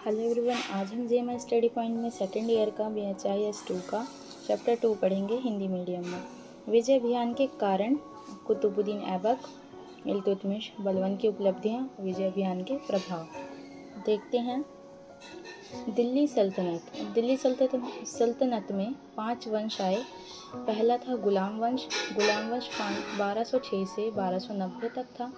Hello everyone, आज हम JMI study point में सेकेंड ईयर का BHIS 2 का चैप्टर 2 पढ़ेंगे हिंदी मीडियम में। विजय अभियान के कारण, कुतुबुद्दीन ऐबक, इल्तुतमिश, बलबन की उपलब्धियां, विजय अभियान के प्रभाव। देखते हैं। दिल्ली सल्तनत में 5 वंश आए। पहला था गुलाम वंश 1206 से 1290 तक था।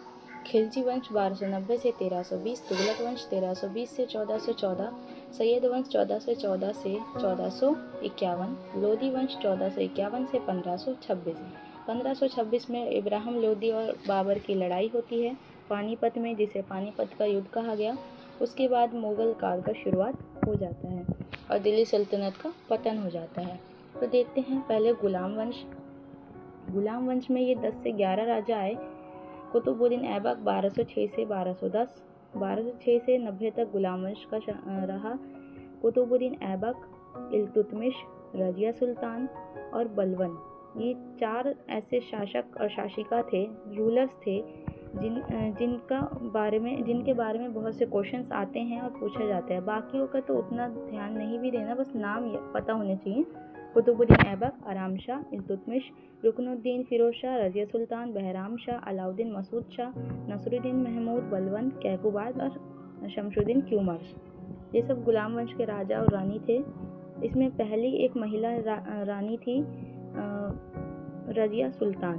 खिलजी वंश 1290 से 1320, तुगलक वंश 1320 से 1414, सैयद वंश 1414 से 1451, लोदी वंश 1451 से 1526। 1526 में इब्राहिम लोदी और बाबर की लड़ाई होती है पानीपत में, जिसे पानीपत का युद्ध कहा गया। उसके बाद मुगल काल का शुरुआत हो जाता है और दिल्ली सल्तनत का पतन हो जाता है। तो देखते हैं पहले गुलाम वंश में ये 10 से 11 राजा आए। कुतुबुद्दीन ऐबक 1206 से 1210, 1206 से 90 तक गुलाम वंश का रहा। कुतुबुद्दीन ऐबक, इल्तुतमिश, रजिया सुल्तान और बलबन, ये 4 ऐसे शासक और शासिका थे, रूलर्स थे, जिनके बारे में बहुत से क्वेश्चंस आते हैं और पूछा जाता है। बाकियों का तो उतना ध्यान नहीं भी देना, बस नाम पता होने चाहिए। कुतुबुद्दीन ऐबक, आराम शाह, इल्तुतमिश, रुकनुद्दीन फिरोज शाह, रजिया सुल्तान, बहराम शाह, अलाउद्दीन मसूद शाह, नसरुद्दीन महमूद, बलबन, कैकुबाद और शमशुद्दीन क्यूमर्स, ये सब गुलाम वंश के राजा और रानी थे। इसमें पहली एक महिला रानी थी, रजिया सुल्तान।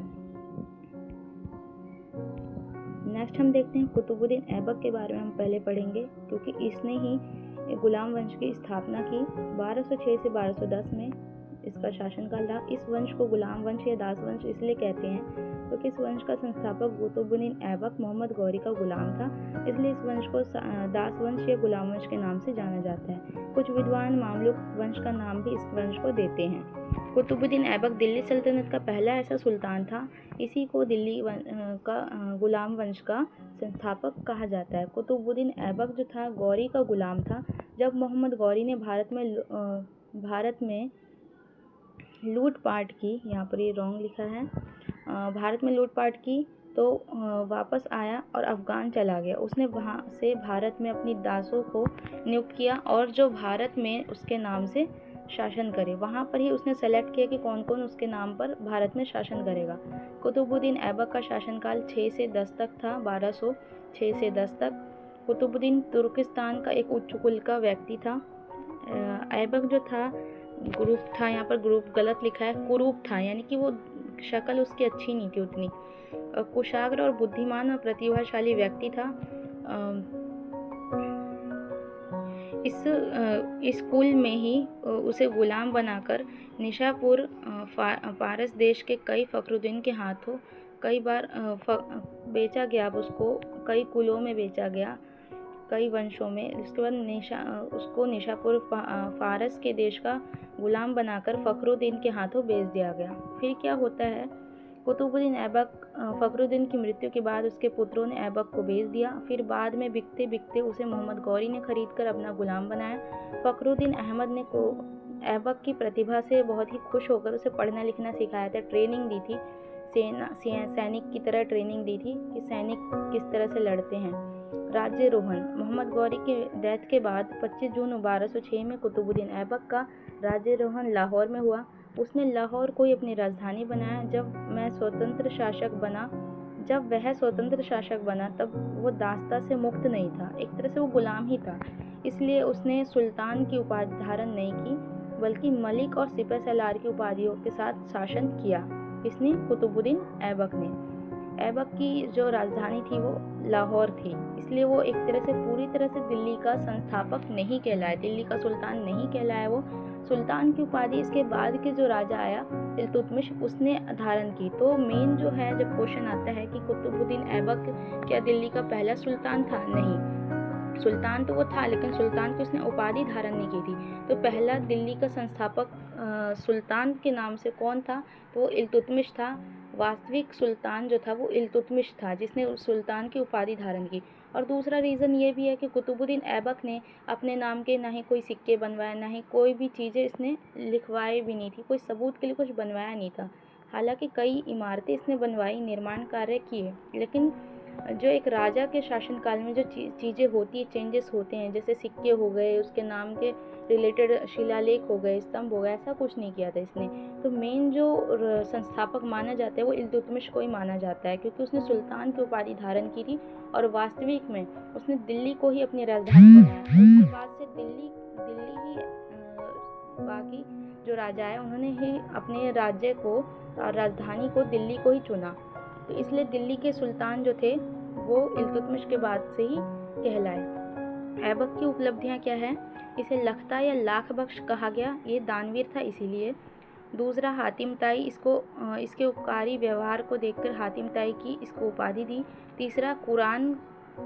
नेक्स्ट हम देखते हैं कुतुबुद्दीन ऐबक के बारे में हम पहले पढ़ेंगे, क्योंकि इसने ही गुलाम वंश की स्थापना की। 1206 से 1210 में इसका शासनकाल रहा। इस वंश को गुलाम वंश या दास वंश इसलिए कहते हैं क्योंकि इस वंश का संस्थापक कुतुबुद्दीन ऐबक मोहम्मद गौरी का गुलाम था, इसलिए इस वंश को दास वंश या गुलाम वंश के नाम से जाना जाता है। कुछ विद्वान मामलुक वंश का नाम भी इस वंश को देते हैं। कुतुबुद्दीन ऐबक दिल्ली सल्तनत का पहला ऐसा सुल्तान था। इसी को दिल्ली का गुलाम वंश का संस्थापक कहा जाता है। कुतुबुद्दीन ऐबक जो था, गौरी का गुलाम था। जब मोहम्मद गौरी ने भारत में लूटपाट की, यहाँ पर ये रॉन्ग लिखा है, भारत में लूटपाट की तो वापस आया और अफ़गान चला गया। उसने वहाँ से भारत में अपनी दासों को नियुक्त किया और जो भारत में उसके नाम से शासन करे, वहाँ पर ही उसने सेलेक्ट किया कि कौन कौन उसके नाम पर भारत में शासन करेगा। कुतुबुद्दीन ऐबक का शासनकाल 6 से 10 तक था, 1206 से 10 तक। कुतुबुद्दीन तुर्किस्तान का एक उच्च कुल का व्यक्ति था। ऐबक जो था, ग्रुप था, यहाँ पर ग्रुप गलत लिखा है, कुरूप था, यानी कि वो शक्ल उसकी अच्छी नहीं थी उतनी। कुशाग्र और बुद्धिमान और प्रतिभाशाली व्यक्ति था। इस कुल में ही उसे गुलाम बनाकर निशापुर फारस देश के कई फखरुद्दीन के हाथों कई बार बेचा गया। उसको कई कुलों में बेचा गया, कई वंशों में। उसके बाद उसको निशापुर फारस के देश का गुलाम बनाकर फखरुद्दीन के हाथों बेच दिया गया। फिर क्या होता है, कुतुबुद्दीन ऐबक, फखरुद्दीन की मृत्यु के बाद उसके पुत्रों ने ऐबक को बेच दिया। फिर बाद में बिकते बिकते उसे मोहम्मद गौरी ने खरीदकर अपना गुलाम बनाया। फखरुद्दीन अहमद ने ऐबक की प्रतिभा से बहुत ही खुश होकर उसे पढ़ना लिखना सिखाया था, ट्रेनिंग दी थी, सैनिक की तरह ट्रेनिंग दी थी कि सैनिक किस तरह से लड़ते हैं। राज्यारोहण, मोहम्मद गौरी के डेथ के बाद 25 जून 1206 में कुतुबुद्दीन ऐबक का राज्यारोहण लाहौर में हुआ। उसने लाहौर को ही अपनी राजधानी बनाया। जब वह स्वतंत्र शासक बना तब वो दास्ता से मुक्त नहीं था, एक तरह से वो गुलाम ही था। इसलिए उसने सुल्तान की उपाधि धारण नहीं की, बल्कि मलिक और सिपह सलार की उपाधियों के साथ शासन किया। इसने कुतुबुद्दीन ऐबक ने। ऐबक की जो राजधानी थी वो लाहौर थी, इसलिए वो एक तरह से पूरी तरह से दिल्ली का संस्थापक नहीं कहलाया, दिल्ली का सुल्तान नहीं कहलाया। वो सुल्तान की उपाधि इसके बाद के जो राजा आया इल्तुतमिश, उसने धारण की। तो मेन जो है, जब क्वेश्चन आता है कि कुतुबुद्दीन ऐबक क्या दिल्ली का पहला सुल्तान था, नहीं, सुल्तान तो वो था, लेकिन सुल्तान की उसने उपाधि धारण नहीं की थी। तो पहला दिल्ली का संस्थापक सुल्तान के नाम से कौन था, तो वो इल्तुतमिश था। वास्तविक सुल्तान जो था वो इल्तुतमिश था, जिसने उस सुल्तान की उपाधि धारण की। और दूसरा रीज़न ये भी है कि कुतुबुद्दीन ऐबक ने अपने नाम के ना ही कोई सिक्के बनवाए, ना ही कोई भी चीज़ें इसने लिखवाई भी नहीं थी, कोई सबूत के लिए कुछ बनवाया नहीं था। हालांकि कई इमारतें इसने बनवाई, निर्माण कार्य किए, लेकिन जो एक राजा के शासनकाल में जो चीज़ें होती है, चेंजेस होते हैं, जैसे सिक्के हो गए, उसके नाम के रिलेटेड शिलालेख हो गए, स्तंभ हो गए, ऐसा कुछ नहीं किया था इसने। तो मेन जो संस्थापक माना जाता है वो इल्तुतमिश को ही माना जाता है, क्योंकि उसने सुल्तान की उपाधि धारण की थी और वास्तविक में उसने दिल्ली को ही अपनी राजधानी बनाया। उसके बाद से दिल्ली ही बाकी जो राजा है उन्होंने ही अपने राज्य को और राजधानी को दिल्ली को ही चुना। तो इसलिए दिल्ली के सुल्तान जो थे वो इल्तुतमिश के बाद से ही कहलाए। ऐबक की उपलब्धियां क्या है? इसे लखता या लाख बख्श कहा गया, ये दानवीर था इसीलिए। दूसरा, हातिम ताई, इसके उपकारी व्यवहार को देखकर हातिम ताई की इसको उपाधि दी। तीसरा, कुरान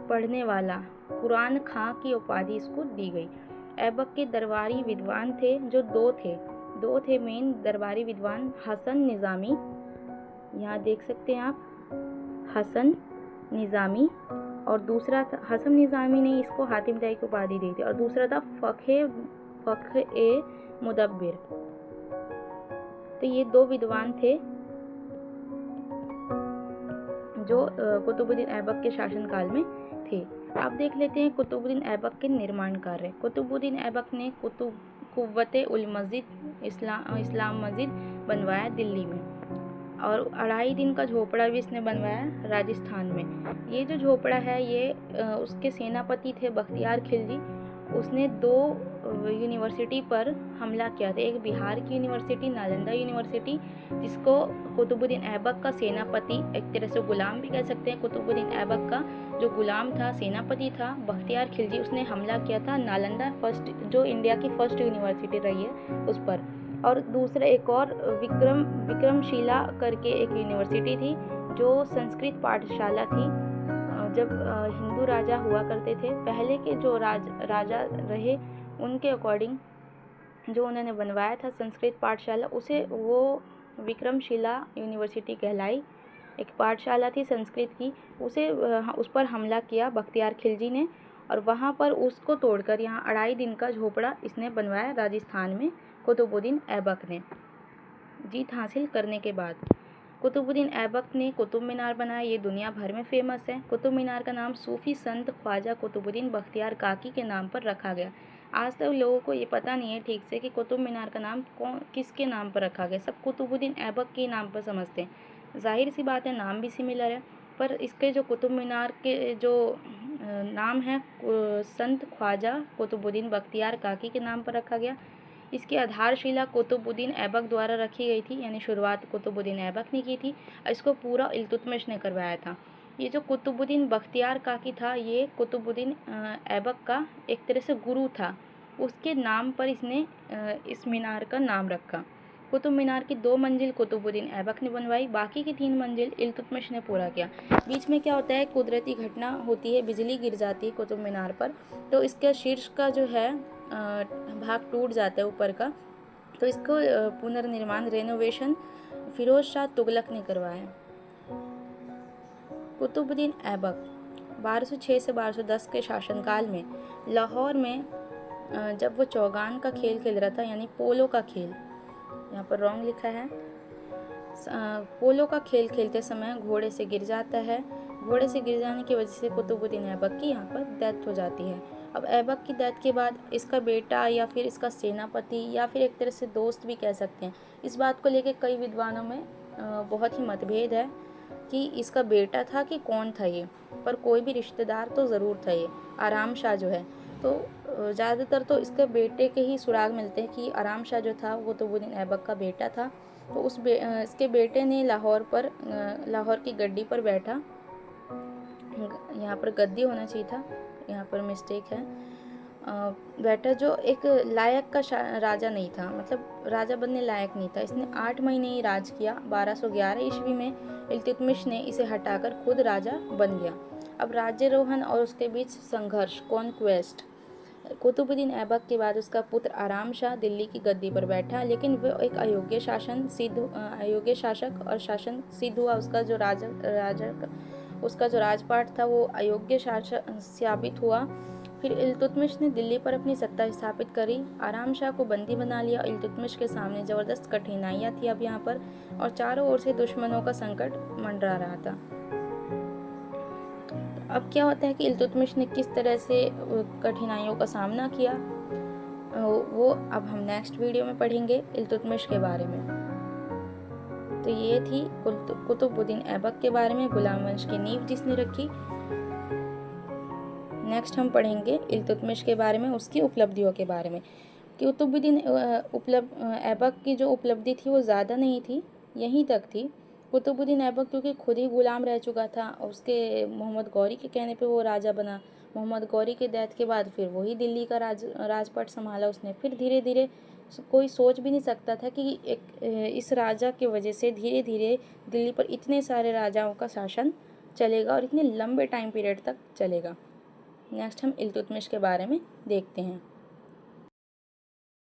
पढ़ने वाला, कुरान खां की उपाधि इसको दी गई। ऐबक के दरबारी विद्वान थे जो दो थे मेन दरबारी विद्वान, हसन निज़ामी, यहाँ देख सकते हैं आप, हसन निज़ामी, और दूसरा था हसन निज़ामी ने इसको हातिम ताई को उपाधि दी थी, और दूसरा था फ़ख्र मुदब्बिर। तो ये दो विद्वान थे जो कुतुबुद्दीन ऐबक के शासनकाल में थे। आप देख लेते हैं कुतुबुद्दीन ऐबक के निर्माण कार्य। कुतुबुद्दीन ऐबक ने कुव्वते उल मस्जिद इस्लाम मस्जिद बनवाया दिल्ली में, और 2.5 दिन का झोपड़ा भी इसने बनवाया राजस्थान में। ये जो झोपड़ा है ये उसके सेनापति थे बख्तियार खिलजी। उसने 2 यूनिवर्सिटी पर हमला किया था, एक बिहार की यूनिवर्सिटी, नालंदा यूनिवर्सिटी, जिसको कुतुबुद्दीन ऐबक का सेनापति, एक तरह से गुलाम भी कह सकते हैं, कुतुबुद्दीन ऐबक का जो गुलाम था, सेनापति था बख्तियार खिलजी, उसने हमला किया था नालंदा, जो इंडिया की फर्स्ट यूनिवर्सिटी रही है उस पर। और दूसरा एक और विक्रमशिला करके एक यूनिवर्सिटी थी जो संस्कृत पाठशाला थी। जब हिंदू राजा हुआ करते थे पहले के जो राजा रहे उनके अकॉर्डिंग जो उन्होंने बनवाया था संस्कृत पाठशाला, उसे वो विक्रमशिला यूनिवर्सिटी कहलाई। एक पाठशाला थी संस्कृत की, उस पर हमला किया बख्तियार खिलजी ने, और वहाँ पर उसको तोड़कर यहाँ 2.5 दिन का झोपड़ा इसने बनवाया राजस्थान में कुतुबुद्दीन ऐबक ने। जीत हासिल करने के बाद कुतुबुद्दीन ऐबक ने कुतुब मीनार बनाया, ये दुनिया भर में फेमस है। कुतुब मीनार का नाम सूफी संत ख्वाजा कुतुबुद्दीन बख्तियार काकी के नाम पर रखा गया। आज तक लोगों को ये पता नहीं है ठीक से कि कुतुब मीनार का नाम किसके नाम पर रखा गया। सब कुतुबुद्दीन ऐबक के नाम पर समझते हैं। जाहिर सी बात है, नाम भी सिमिलर है, पर इसके जो कुतुब मीनार के जो नाम है संत ख्वाजा कुतुबुद्दीन बख्तियार काकी के नाम पर रखा गया। इसकी आधारशिला कुतुबुद्दीन ऐबक द्वारा रखी गई थी, यानी शुरुआत कुतुबुद्दीन ऐबक ने की थी। इसको पूरा इल्तुतमिश ने करवाया था। ये जो कुतुबुद्दीन बख्तियार काकी था ये कुतुबुद्दीन ऐबक का एक तरह से गुरु था, उसके नाम पर इसने इस मीनार का नाम रखा। कुतुब मीनार की 2 मंजिल कुतुबुद्दीन ऐबक ने बनवाई, बाकी की 3 मंजिल इल्तुतमिश ने पूरा किया। बीच में क्या होता है, कुदरती घटना होती है, बिजली गिर जाती है कुतुब मीनार पर, तो इसका शीर्ष का जो है भाग टूट जाता है ऊपर का, तो इसको पुनर्निर्माण रेनोवेशन फिरोज शाह तुगलक ने करवाया। कुतुबुद्दीन ऐबक 1206 से 1210 के शासनकाल में लाहौर में जब वो चौगान का खेल खेल रहा था, यानी पोलो का खेल, यहाँ पर रॉन्ग लिखा है, पोलो का खेल खेलते समय घोड़े से गिर जाता है। घोड़े से गिर जाने की वजह से कुतुबुद्दीन ऐबक की यहाँ पर डेथ हो जाती है। अब ऐबक की डेथ के बाद इसका बेटा या फिर इसका सेनापति या फिर एक तरह से दोस्त भी कह सकते हैं, इस बात को लेकर कई विद्वानों में बहुत ही मतभेद है कि इसका बेटा था कि कौन था ये, पर कोई भी रिश्तेदार तो ज़रूर था ये आराम शाह जो है। तो ज़्यादातर तो इसके बेटे के ही सुराग मिलते हैं कि आराम शाह जो था वो कुतुबुद्दीन ऐबक का बेटा था। तो इसके बेटे ने लाहौर की गद्दी पर बैठा, यहाँ पर गद्दी होना चाहिए था, यहाँ पर मिस्टेक है, बैठा, जो एक लायक का राजा नहीं था, मतलब राजा बनने लायक नहीं था। इसने 8 महीने ही राज किया। 1211 ईस्वी में इल्तुतमिश ने इसे हटाकर खुद राजा बन गया। अब राज्यरोहन और उसके बीच संघर्ष, कॉन्क्वेस्ट। कुतुबुद्दीन ऐबक के बाद उसका पुत्र आराम शाह दिल्ली की गद्दी पर बैठा, लेकिन वह एक अयोग्य शासक और शासन सिद्ध हुआ। उसका जो राजपाट था वो अयोग्य शासक साबित हुआ। फिर इल्तुतमिश ने दिल्ली पर अपनी सत्ता स्थापित करी, आराम शाह को बंदी बना लिया। इल्तुतमिश के सामने ज़बरदस्त कठिनाइयाँ थी अब यहाँ पर, और चारों ओर से दुश्मनों का संकट मंडरा रहा था। अब क्या होता है कि इल्तुतमिश ने किस तरह से कठिनाइयों का सामना किया, वो अब हम नेक्स्ट वीडियो में पढ़ेंगे इल्तुतमिश के बारे में। तो ये थी कुतुबुद्दीन ऐबक के बारे में, गुलाम वंश की नींव जिसने रखी। नेक्स्ट हम पढ़ेंगे इल्तुतमिश के बारे में, उसकी उपलब्धियों के बारे में। कुतुबुद्दीन ऐबक की जो उपलब्धि थी वो ज़्यादा नहीं थी, यहीं तक थी। कुतुबुद्दीन ऐबक क्योंकि खुद ही गुलाम रह चुका था, और उसके मोहम्मद गौरी के कहने पे वो राजा बना। मोहम्मद गौरी के डेथ के बाद फिर वही दिल्ली का राजपाट संभाला उसने। फिर धीरे धीरे कोई सोच भी नहीं सकता था कि इस राजा की वजह से धीरे धीरे दिल्ली पर इतने सारे राजाओं का शासन चलेगा और इतने लंबे टाइम पीरियड तक चलेगा। नेक्स्ट हम इल्तुतमिश के बारे में देखते हैं।